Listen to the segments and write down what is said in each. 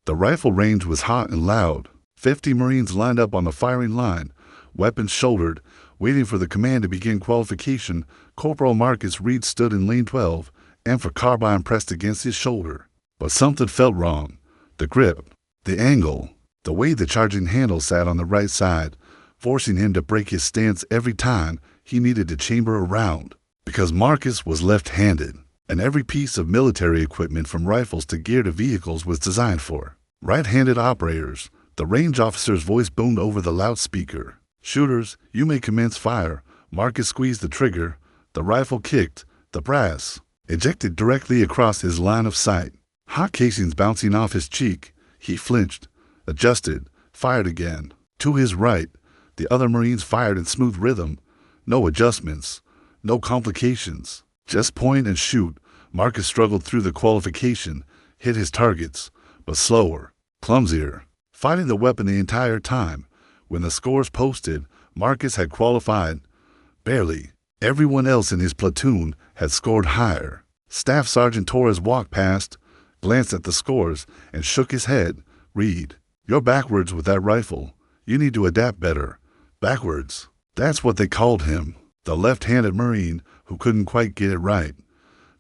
The rifle range was hot and loud. 50 Marines lined up on the firing line, weapons shouldered, waiting for the command to begin qualification. Corporal Marcus Reed stood in lane 12, and for carbine pressed against his shoulder. But something felt wrong. The grip, the angle, the way the charging handle sat on the right side, forcing him to break his stance every time he needed to chamber a round. Because Marcus was left-handed, and every piece of military equipment from rifles to gear to vehicles was designed for right-handed operators. The range officer's voice boomed over the loudspeaker. "Shooters, you may commence fire." Marcus squeezed the trigger. The rifle kicked. The brass ejected directly across his line of sight. Hot casings bouncing off his cheek. He flinched, adjusted, fired again. To his right, the other Marines fired in smooth rhythm. No adjustments, no complications. Just point and shoot. Marcus struggled through the qualification, hit his targets, but slower, clumsier, fighting the weapon the entire time. When the scores posted, Marcus had qualified. Barely. Everyone else in his platoon had scored higher. Staff Sergeant Torres walked past, glanced at the scores, and shook his head. "Reed, you're backwards with that rifle. You need to adapt better." Backwards. That's what they called him. The left-handed Marine who couldn't quite get it right.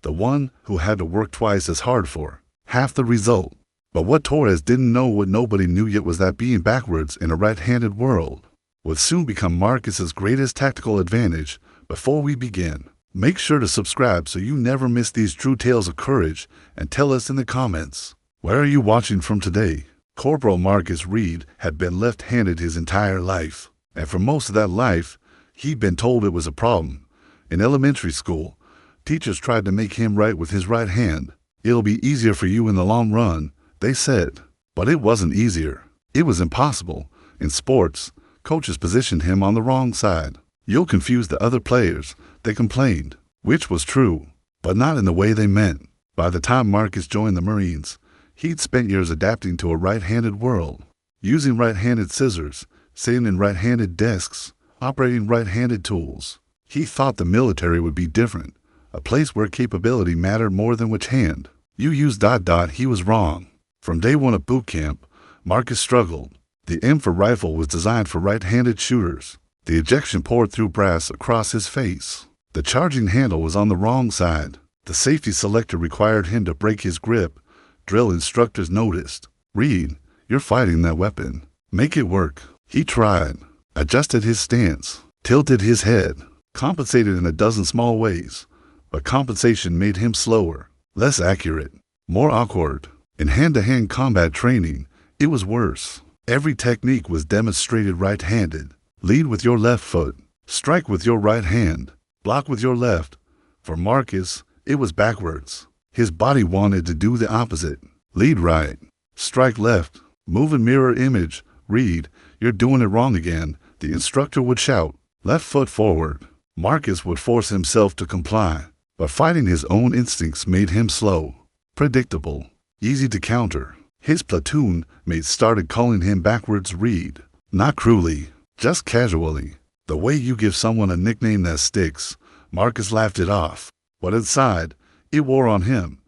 The one who had to work twice as hard for half the result. But what Torres didn't know, what nobody knew yet, was that being backwards in a right-handed world would soon become Marcus's greatest tactical advantage. Before we begin, make sure to subscribe so you never miss these true tales of courage, and tell us in the comments, where are you watching from today? Corporal Marcus Reed had been left-handed his entire life, and for most of that life, he'd been told it was a problem. In elementary school, teachers tried to make him write with his right hand. "It'll be easier for you in the long run," they said. But it wasn't easier. It was impossible. In sports, coaches positioned him on the wrong side. "You'll confuse the other players," they complained, which was true, but not in the way they meant. By the time Marcus joined the Marines, he'd spent years adapting to a right-handed world, using right-handed scissors, sitting in right-handed desks, operating right-handed tools. He thought the military would be different, a place where capability mattered more than which hand you used. He was wrong. From day one of boot camp, Marcus struggled. The M for rifle was designed for right-handed shooters. The ejection poured through brass across his face. The charging handle was on the wrong side. The safety selector required him to break his grip. Drill instructors noticed. "Reed, you're fighting that weapon. Make it work." He tried, adjusted his stance, tilted his head, compensated in a dozen small ways, but compensation made him slower, less accurate, more awkward. In hand-to-hand combat training, it was worse. Every technique was demonstrated right-handed. Lead with your left foot, strike with your right hand, block with your left. For Marcus, it was backwards. His body wanted to do the opposite. Lead right, strike left, move in mirror image. "Reed, you're doing it wrong again," the instructor would shout. Left foot forward. Marcus would force himself to comply, but fighting his own instincts made him slow, predictable, easy to counter. His platoon mates started calling him backwards Reed, not cruelly, just casually. The way you give someone a nickname that sticks. Marcus laughed it off, but inside, it wore on him.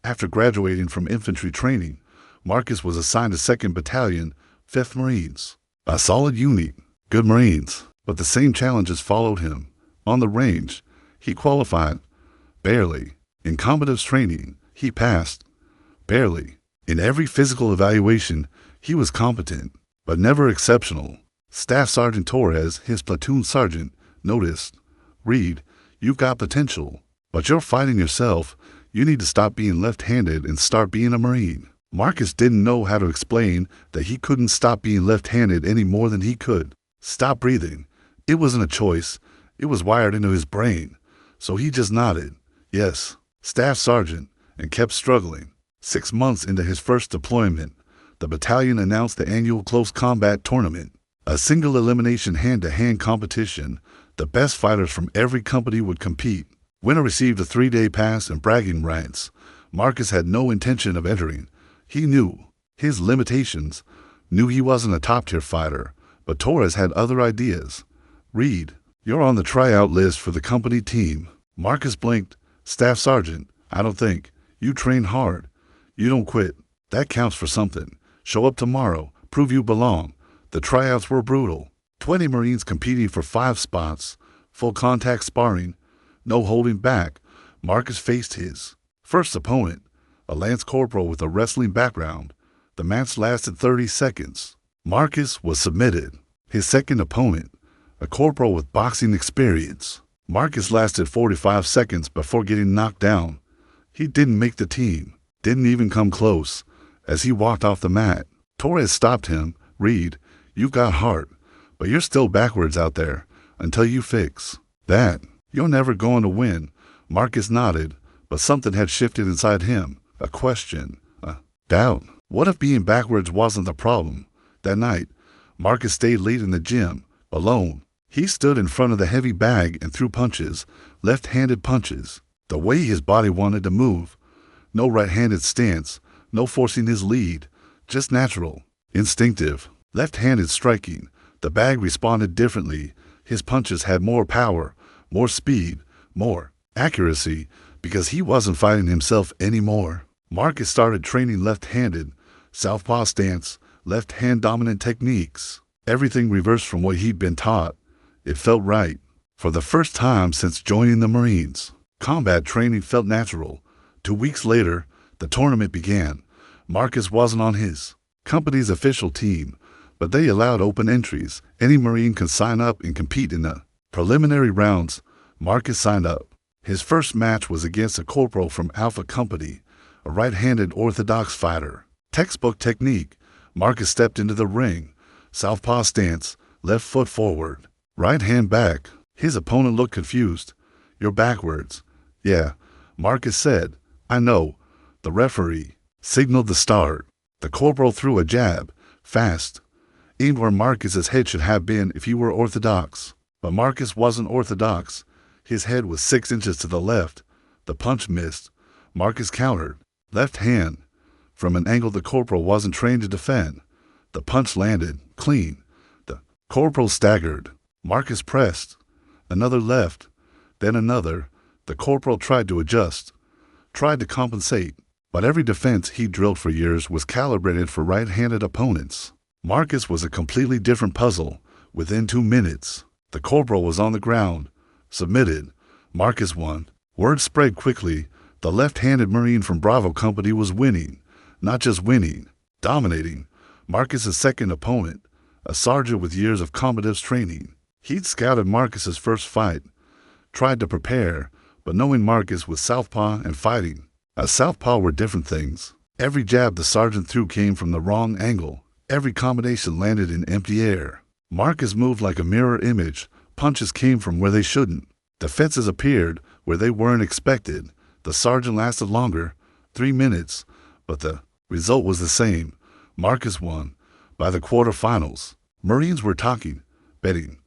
After graduating from infantry training, Marcus was assigned to 2nd Battalion, 5th Marines. A solid unit, good Marines, but the same challenges followed him. On the range, he qualified, barely. In combatives training, he passed, barely. In every physical evaluation, he was competent, but never exceptional. Staff Sergeant Torres, his platoon sergeant, noticed, "Reed, you've got potential, but you're fighting yourself. You need to stop being left-handed and start being a Marine." Marcus didn't know how to explain that he couldn't stop being left-handed any more than he could stop breathing. It wasn't a choice. It was wired into his brain. So he just nodded, "Yes, Staff Sergeant," and kept struggling. 6 months into his first deployment, the battalion announced the annual close combat tournament, a single elimination hand-to-hand competition. The best fighters from every company would compete. Winner received a 3-day pass and bragging rights. Marcus had no intention of entering. He knew his limitations, knew he wasn't a top-tier fighter, but Torres had other ideas. "Reed, you're on the tryout list for the company team." Marcus blinked. "Staff Sergeant, I don't think. You train hard. You don't quit. That counts for something. Show up tomorrow. Prove you belong. The tryouts were brutal. 20 Marines competing for 5 spots. Full contact sparring. No holding back. Marcus faced his first opponent, a Lance Corporal with a wrestling background. The match lasted 30 seconds. Marcus was submitted. His second opponent, a corporal with boxing experience. Marcus lasted 45 seconds before getting knocked down. He didn't make the team, didn't even come close. As he walked off the mat, Torres stopped him. Reed, you've got heart, but you're still backwards out there until you fix that. You're never going to win. Marcus nodded, but something had shifted inside him. A question, a doubt. What if being backwards wasn't the problem? That night, Marcus stayed late in the gym, alone. He stood in front of the heavy bag and threw punches, left-handed punches, the way his body wanted to move. No right-handed stance, no forcing his lead, just natural, instinctive, left-handed striking. The bag responded differently. His punches had more power, more speed, more accuracy, because he wasn't fighting himself anymore. Marcus started training left-handed, southpaw stance, left-hand dominant techniques. Everything reversed from what he'd been taught. It felt right. For the first time since joining the Marines, combat training felt natural. 2 weeks later, the tournament began. Marcus wasn't on his company's official team, but they allowed open entries. Any Marine could sign up and compete in the preliminary rounds. Marcus signed up. His first match was against a corporal from Alpha Company, a right-handed orthodox fighter. Textbook technique. Marcus stepped into the ring. Southpaw stance, left foot forward, right hand back. His opponent looked confused. You're backwards. Yeah, Marcus said. I know. The referee signaled the start. The corporal threw a jab, fast, aimed where Marcus's head should have been if he were orthodox. But Marcus wasn't orthodox. His head was 6 inches to the left. The punch missed. Marcus countered. Left hand. From an angle the corporal wasn't trained to defend. The punch landed, clean. The corporal staggered. Marcus pressed. Another left, then another. The corporal tried to adjust, tried to compensate, but every defense he drilled for years was calibrated for right-handed opponents. Marcus was a completely different puzzle. Within 2 minutes, the corporal was on the ground, submitted. Marcus won. Word spread quickly. The left-handed Marine from Bravo Company was winning. Not just winning, dominating. Marcus's second opponent, a sergeant with years of combatives training. He'd scouted Marcus's first fight, tried to prepare, but knowing Marcus was southpaw and fighting, a southpaw were different things. Every jab the sergeant threw came from the wrong angle. Every combination landed in empty air. Marcus moved like a mirror image. Punches came from where they shouldn't. Defenses appeared where they weren't expected. The sergeant lasted longer, 3 minutes, but the result was the same. Marcus won. By the quarterfinals, Marines were talking, betting,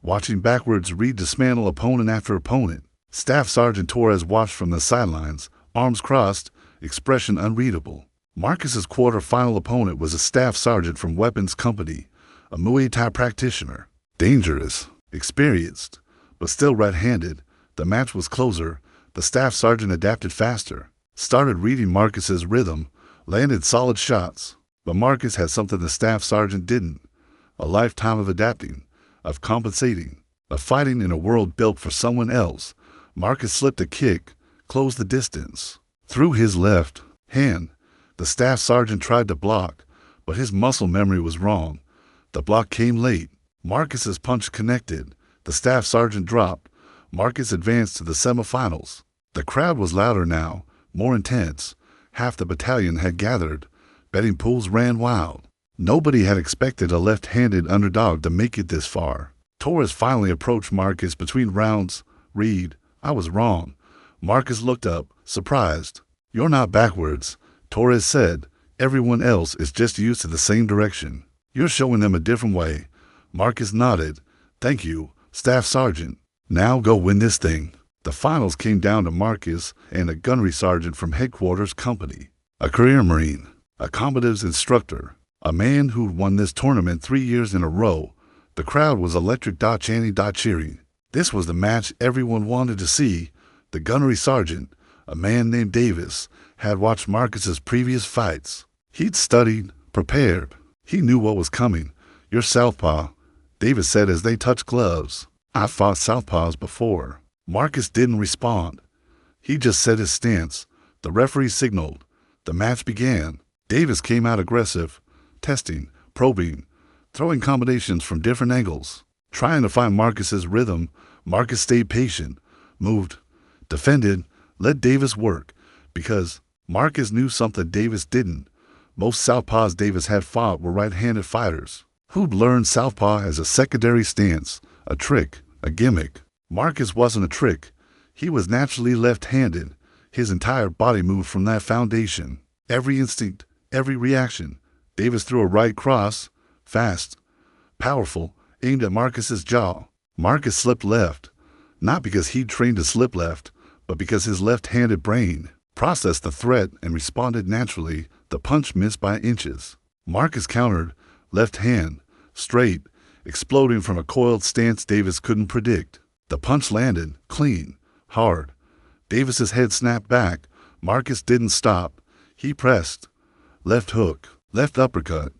watching backwards Reed dismantle opponent after opponent. Staff Sergeant Torres watched from the sidelines, arms crossed, expression unreadable. Marcus's quarterfinal opponent was a staff sergeant from Weapons Company, a Muay Thai practitioner. Dangerous, experienced, but still right-handed. The match was closer. The staff sergeant adapted faster, started reading Marcus's rhythm, landed solid shots. But Marcus had something the staff sergeant didn't. A lifetime of adapting, of compensating, of fighting in a world built for someone else. Marcus slipped a kick, closed the distance. Threw his left hand. The staff sergeant tried to block, but his muscle memory was wrong. The block came late. Marcus's punch connected. The staff sergeant dropped. Marcus advanced to the semifinals. The crowd was louder now, more intense. Half the battalion had gathered. Betting pools ran wild. Nobody had expected a left-handed underdog to make it this far. Torres finally approached Marcus between rounds. Reed, I was wrong. Marcus looked up, surprised. You're not backwards, Torres said. Everyone else is just used to the same direction. You're showing them a different way. Marcus nodded. Thank you, Staff Sergeant. Now go win this thing. The finals came down to Marcus and a gunnery sergeant from Headquarters Company, a career Marine, a combatives instructor, a man who'd won this tournament 3 years in a row. The crowd was electric, chanting, cheering. This was the match everyone wanted to see. The gunnery sergeant, a man named Davis, had watched Marcus's previous fights. He'd studied, prepared. He knew what was coming. "You're southpaw," Davis said as they touched gloves. "I've fought southpaws before." Marcus didn't respond. He just set his stance. The referee signaled. The match began. Davis came out aggressive, testing, probing, throwing combinations from different angles. Trying to find Marcus's rhythm, Marcus stayed patient, moved, defended, let Davis work, because Marcus knew something Davis didn't. Most southpaws Davis had fought were right-handed fighters who'd learned southpaw as a secondary stance, a trick, a gimmick. Marcus wasn't a trick. He was naturally left-handed. His entire body moved from that foundation. Every instinct, every reaction. Davis threw a right cross, fast, powerful, aimed at Marcus's jaw. Marcus slipped left, not because he'd trained to slip left, but because his left-handed brain processed the threat and responded naturally. The punch missed by inches. Marcus countered, left hand, straight, exploding from a coiled stance Davis couldn't predict. The punch landed, clean, hard. Davis's head snapped back. Marcus didn't stop. He pressed. Left hook, left uppercut.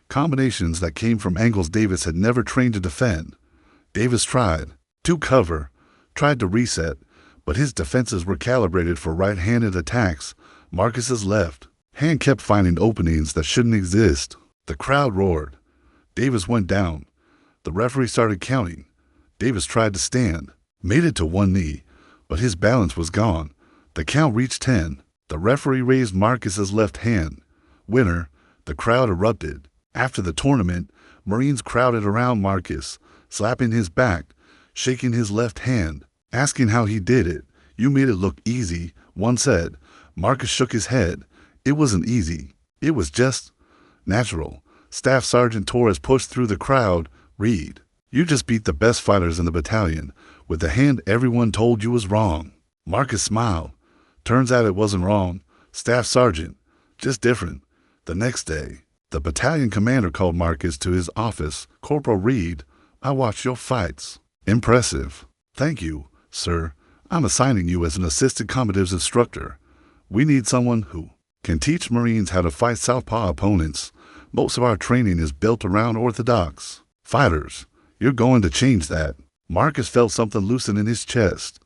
Combinations that came from angles Davis had never trained to defend. Davis tried to cover, tried to reset, but his defenses were calibrated for right-handed attacks. Marcus's left hand kept finding openings that shouldn't exist. The crowd roared. Davis went down. The referee started counting. Davis tried to stand, made it to one knee, but his balance was gone. The count reached 10. The referee raised Marcus's left hand. Winner. The crowd erupted. After the tournament, Marines crowded around Marcus, slapping his back, shaking his left hand, asking how he did it. "You made it look easy," one said. Marcus shook his head. "It wasn't easy. It was just natural." Staff Sergeant Torres pushed through the crowd. "Reed, you just beat the best fighters in the battalion with the hand everyone told you was wrong." Marcus smiled. "Turns out it wasn't wrong. Staff Sergeant, just different." The next day, the battalion commander called Marcus to his office. "Corporal Reed, I watched your fights. Impressive." "Thank you, sir. I'm assigning you as an assistant combatives instructor. We need someone who can teach Marines how to fight southpaw opponents. Most of our training is built around orthodox fighters. You're going to change that." Marcus felt something loosen in his chest.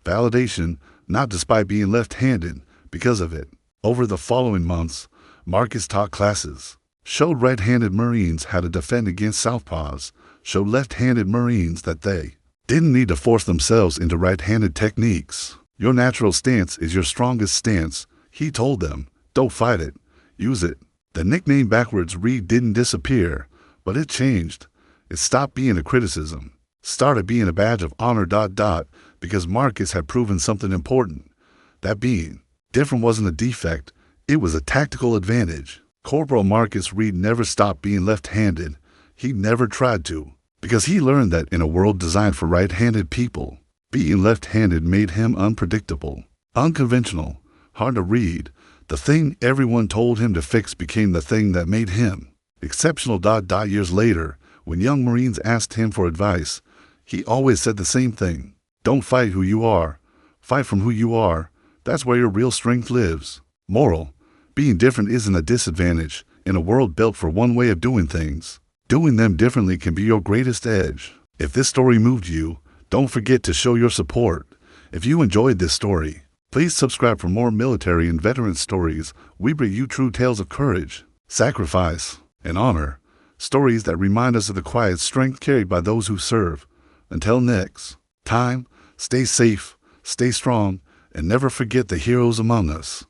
Validation, not despite being left-handed, because of it. Over the following months, Marcus taught classes, showed right-handed Marines how to defend against southpaws, showed left-handed Marines that they didn't need to force themselves into right-handed techniques. "Your natural stance is your strongest stance," he told them. "Don't fight it. Use it." The nickname backwards Reed didn't disappear, but it changed. It stopped being a criticism, started being a badge of honor. Because Marcus had proven something important. That being different wasn't a defect, it was a tactical advantage. Corporal Marcus Reed never stopped being left-handed. He never tried to, because he learned that in a world designed for right-handed people, being left-handed made him unpredictable, unconventional, hard to read. The thing everyone told him to fix became the thing that made him exceptional. Years later, when young Marines asked him for advice, he always said the same thing. "Don't fight who you are. Fight from who you are. That's where your real strength lives." Moral: being different isn't a disadvantage. In a world built for one way of doing things, doing them differently can be your greatest edge. If this story moved you, don't forget to show your support. If you enjoyed this story, please subscribe for more military and veteran stories. We bring you true tales of courage, sacrifice, and honor. Stories that remind us of the quiet strength carried by those who serve. Until next time, stay safe, stay strong, and never forget the heroes among us.